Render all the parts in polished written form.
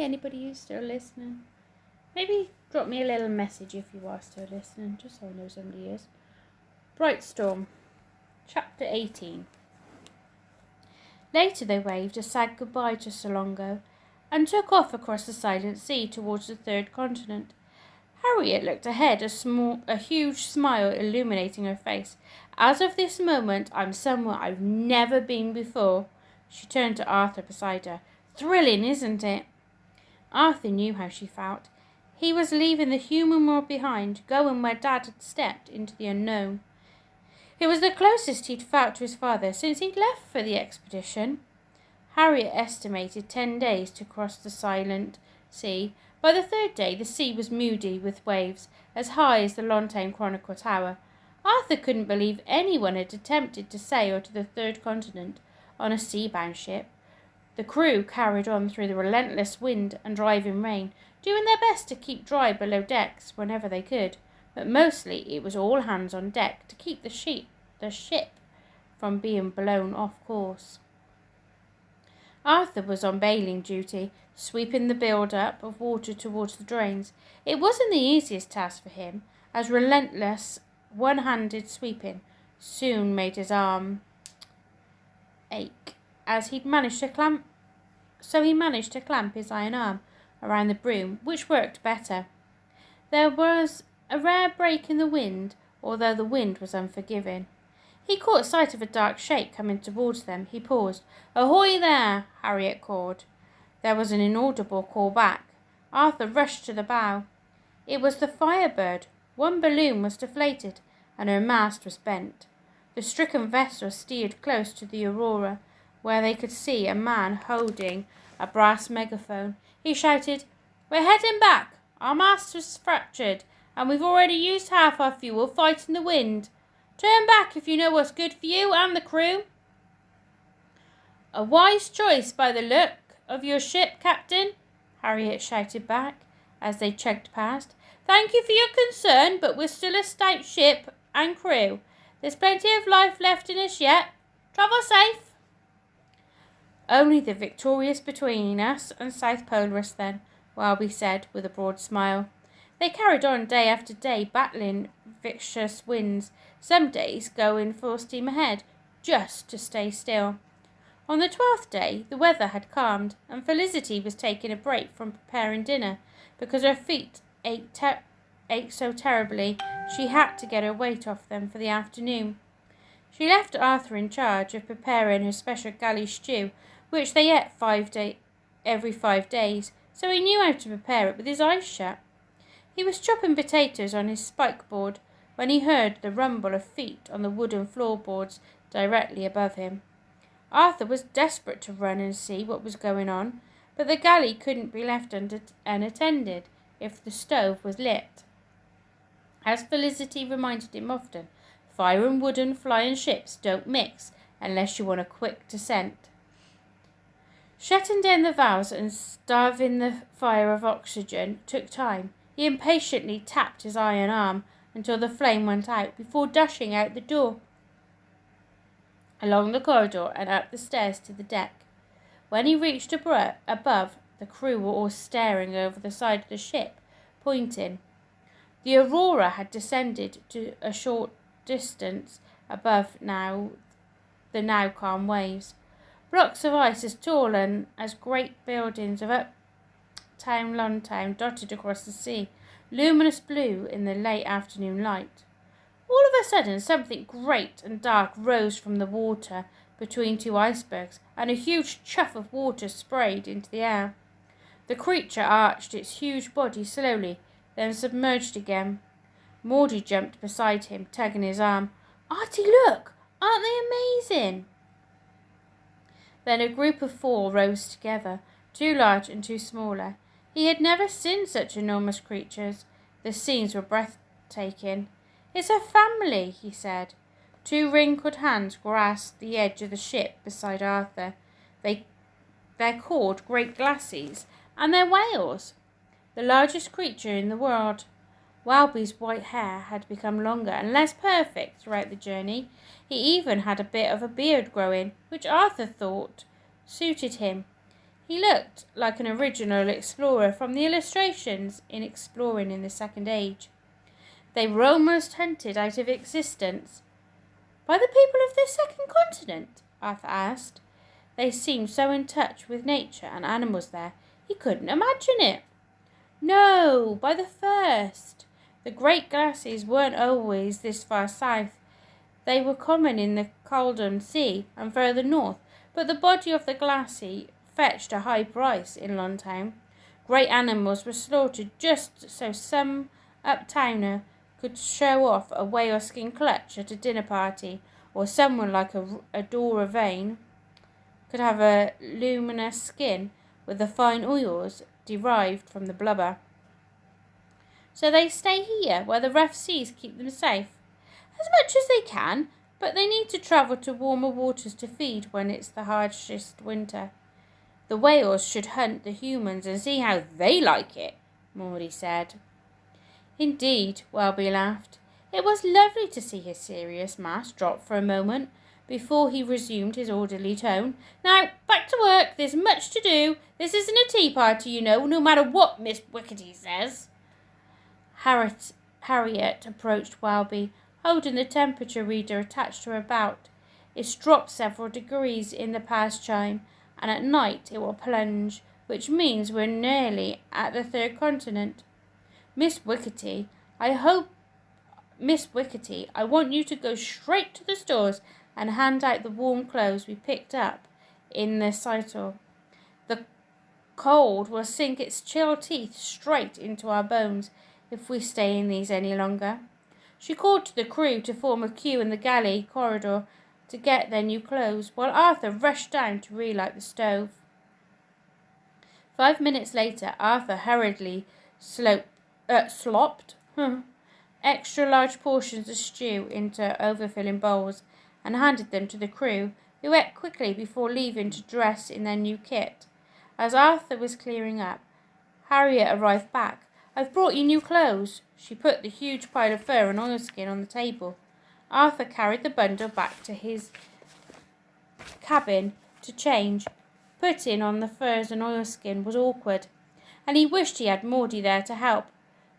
anybody who's still listening. Maybe drop me a little message if you are still listening, just so I know somebody is. Brightstorm, Chapter 18. Later they waved a sad goodbye to Salongo and took off across the silent sea towards the third continent. Harriet looked ahead, a huge smile illuminating her face. As of this moment, I'm somewhere I've never been before. She turned to Arthur beside her. Thrilling, isn't it? Arthur knew how she felt. He was leaving the human world behind, going where Dad had stepped into the unknown. It was the closest he'd felt to his father since he'd left for the expedition. Harriet estimated 10 days to cross the silent sea. By the third day, the sea was moody with waves as high as the Lontaine Chronicle Tower. Arthur couldn't believe anyone had attempted to sail to the third continent on a sea-bound ship. The crew carried on through the relentless wind and driving rain, doing their best to keep dry below decks whenever they could, but mostly it was all hands on deck to keep the ship from being blown off course. Arthur was on bailing duty, sweeping the build-up of water towards the drains. It wasn't the easiest task for him, as relentless, one-handed sweeping soon made his arm ache, he managed to clamp his iron arm around the broom, which worked better. There was a rare break in the wind, although the wind was unforgiving. He caught sight of a dark shape coming towards them. He paused. "Ahoy there!" Harriet called. There was an inaudible call back. Arthur rushed to the bow. It was the Firebird. One balloon was deflated, and her mast was bent. The stricken vessel steered close to the Aurora, where they could see a man holding a brass megaphone. He shouted, "We're heading back. Our mast was fractured, and we've already used half our fuel fighting the wind. Turn back if you know what's good for you and the crew." "A wise choice by the look of your ship, Captain," Harriet shouted back as they chugged past. "Thank you for your concern, but we're still a stout ship and crew. There's plenty of life left in us yet. Travel safe." "Only the victorious between us and South Polaris, then," Welby said with a broad smile. They carried on day after day, battling vicious winds, some days going full steam ahead, just to stay still. On the 12th day, the weather had calmed, and Felicity was taking a break from preparing dinner because her feet ached so terribly she had to get her weight off them for the afternoon. She left Arthur in charge of preparing her special galley stew, which they ate every 5 days, so he knew how to prepare it with his eyes shut. He was chopping potatoes on his spike board when he heard the rumble of feet on the wooden floorboards directly above him. Arthur was desperate to run and see what was going on, but the galley couldn't be left unattended if the stove was lit. As Felicity reminded him often, fire and wooden flying ships don't mix unless you want a quick descent. Shutting down the valves and starving the fire of oxygen took time. He impatiently tapped his iron arm until the flame went out before dashing out the door, along the corridor and up the stairs to the deck. When he reached above, the crew were all staring over the side of the ship, pointing. The Aurora had descended to a short distance above the now calm waves. Blocks of ice as tall and as great buildings of uptown Lontown dotted across the sea, luminous blue in the late afternoon light. All of a sudden, something great and dark rose from the water between two icebergs, and a huge chuff of water sprayed into the air. The creature arched its huge body slowly, then submerged again. Maudie jumped beside him, tugging his arm. "Artie, look! Aren't they amazing?" Then a group of 4 rose together, 2 large and 2 smaller. He had never seen such enormous creatures. The scenes were breathtaking. "It's a family," he said. 2 wrinkled hands grasped the edge of the ship beside Arthur. They're called great glassies, and they're whales, the largest creature in the world. Welby's white hair had become longer and less perfect throughout the journey. He even had a bit of a beard growing, which Arthur thought suited him. He looked like an original explorer from the illustrations in Exploring in the Second Age. They were almost hunted out of existence. By the people of this second continent? Arthur asked. They seemed so in touch with nature and animals there, he couldn't imagine it. No, by the first. The great glaciers weren't always this far south. They were common in the Caldon Sea and further north, but the body of the glacier fetched a high price in Longtown. Great animals were slaughtered just so some uptowner could show off a whale skin clutch at a dinner party, or someone like a Dora Vane could have a luminous skin with the fine oils derived from the blubber. So they stay here, where the rough seas keep them safe. As much as they can, but they need to travel to warmer waters to feed when it's the harshest winter. The whales should hunt the humans and see how they like it, Maudie said. Indeed, Welby laughed. It was lovely to see his serious mask drop for a moment before he resumed his orderly tone. Now, back to work. There's much to do. This isn't a tea party, you know, no matter what Miss Wickety says. Harriet approached Welby, holding the temperature reader attached to her belt. It's dropped several degrees in the past chime, and at night it will plunge, which means we're nearly at the third continent. Miss Wickety, I want you to go straight to the stores and hand out the warm clothes we picked up in the cycle. The cold will sink its chill teeth straight into our bones if we stay in these any longer. She called to the crew to form a queue in the galley corridor to get their new clothes, while Arthur rushed down to relight the stove. 5 minutes later, Arthur hurriedly slopped extra large portions of stew into overfilling bowls and handed them to the crew, who ate quickly before leaving to dress in their new kit. As Arthur was clearing up, Harriet arrived back. I've brought you new clothes. She put the huge pile of fur and oilskin on the table. Arthur carried the bundle back to his cabin to change. Putting on the furs and oilskin was awkward, and he wished he had Maudie there to help.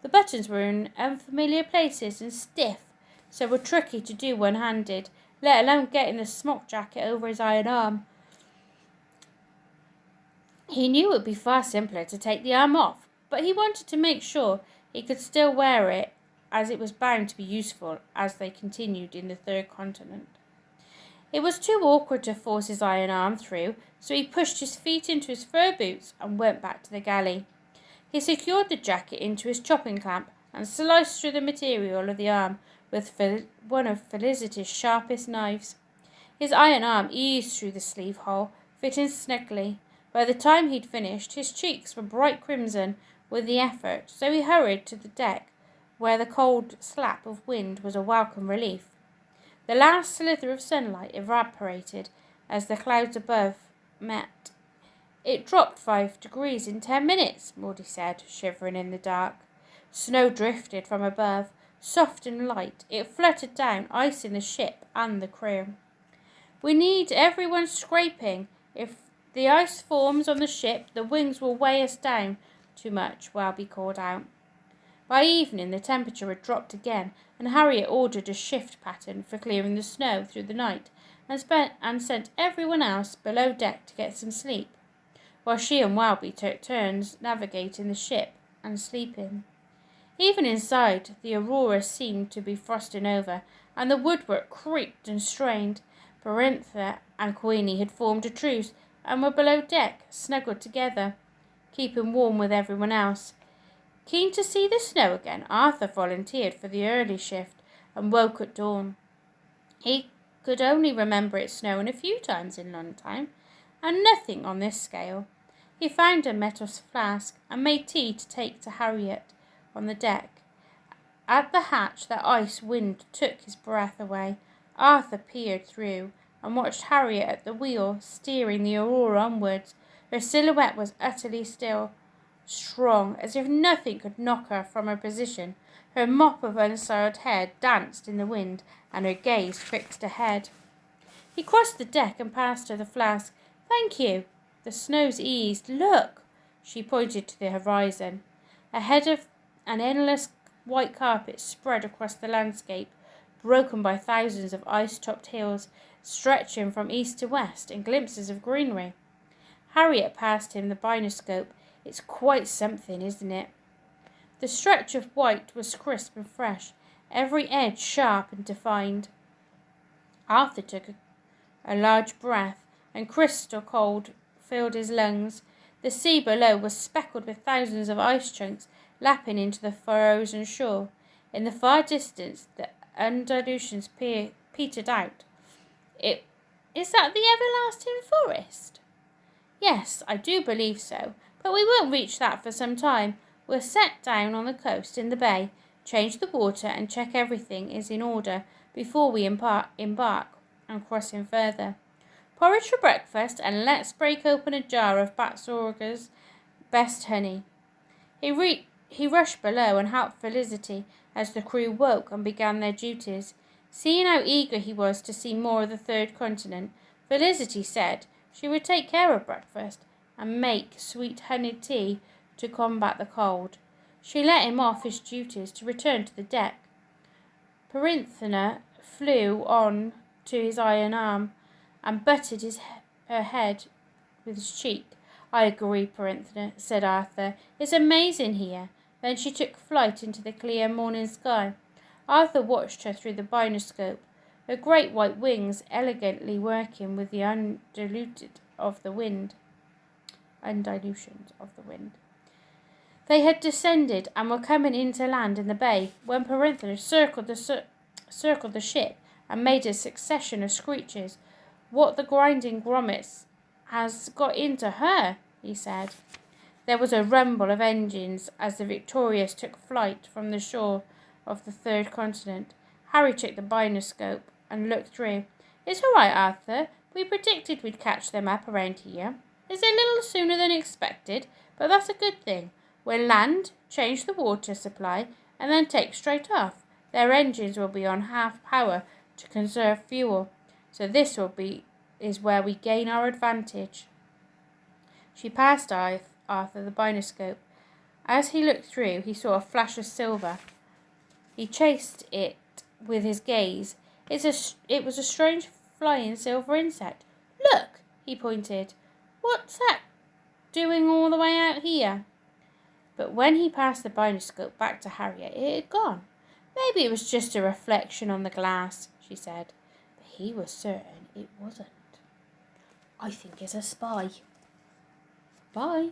The buttons were in unfamiliar places and stiff, so were tricky to do one-handed, let alone getting the smock jacket over his iron arm. He knew it would be far simpler to take the arm off, but he wanted to make sure he could still wear it, as it was bound to be useful as they continued in the third continent. It was too awkward to force his iron arm through, so he pushed his feet into his fur boots and went back to the galley. He secured the jacket into his chopping clamp and sliced through the material of the arm with one of Felicity's sharpest knives. His iron arm eased through the sleeve hole, fitting snugly. By the time he'd finished, his cheeks were bright crimson with the effort, so he hurried to the deck, where the cold slap of wind was a welcome relief. The last slither of sunlight evaporated as the clouds above met. It dropped 5 degrees in 10 minutes, Maudie said, shivering in the dark. Snow drifted from above, soft and light. It fluttered down, icing the ship and the crew. We need everyone scraping. If the ice forms on the ship, the wings will weigh us down too much, Welby called out. By evening, the temperature had dropped again, and Harriet ordered a shift pattern for clearing the snow through the night and sent everyone else below deck to get some sleep, while she and Welby took turns navigating the ship and sleeping. Even inside, the aurora seemed to be frosting over, and the woodwork creaked and strained. Berintha and Queenie had formed a truce and were below deck, snuggled together, keeping warm with everyone else. Keen to see the snow again, Arthur volunteered for the early shift and woke at dawn. He could only remember it snowing a few times in Longtown, and nothing on this scale. He found a metal flask and made tea to take to Harriet on the deck. At the hatch, the ice wind took his breath away. Arthur peered through and watched Harriet at the wheel, steering the Aurora onwards. Her silhouette was utterly still, strong, as if nothing could knock her from her position. Her mop of unstyled hair danced in the wind, and her gaze fixed ahead. He crossed the deck and passed her the flask. "Thank you." The snow's eased. Look! She pointed to the horizon. Ahead of an endless white carpet spread across the landscape, broken by thousands of ice-topped hills, stretching from east to west in glimpses of greenery. Harriet passed him the binoscope. It's quite something, isn't it? The stretch of white was crisp and fresh, every edge sharp and defined. Arthur took a large breath, and crystal cold filled his lungs. The sea below was speckled with thousands of ice chunks lapping into the frozen shore. In the far distance, the undulations petered out. Is that the everlasting forest? Yes, I do believe so, but we won't reach that for some time. We'll set down on the coast in the bay, change the water, and check everything is in order before we embark on crossing further. Porridge for breakfast, and let's break open a jar of Batsorga's best honey. He rushed below and helped Felicity as the crew woke and began their duties. Seeing how eager he was to see more of the third continent, Felicity said she would take care of breakfast and make sweet honeyed tea to combat the cold. She let him off his duties to return to the deck. Perinthina flew on to his iron arm and butted her head with his cheek. I agree, Perinthina, said Arthur. It's amazing here. Then she took flight into the clear morning sky. Arthur watched her through the binoscope, her great white wings elegantly working with the undulations of the wind. They had descended and were coming into land in the bay when Perinthina circled the ship and made a succession of screeches. What the grinding grommets has got into her, he said. There was a rumble of engines as the Victorious took flight from the shore of the third continent. Harry took the binoscope and looked through. It's all right, Arthur. We predicted we'd catch them up around here. It's a little sooner than expected, but that's a good thing. We'll land, change the water supply, and then take straight off. Their engines will be on half power to conserve fuel, so this is where we gain our advantage. She passed Arthur the binoscope. As he looked through, he saw a flash of silver. He chased it with his gaze. It was a strange flying silver insect. Look, he pointed. What's that doing all the way out here? But when he passed the binoscope back to Harriet, it had gone. Maybe it was just a reflection on the glass, she said. But he was certain it wasn't. I think it's a spy. Bye.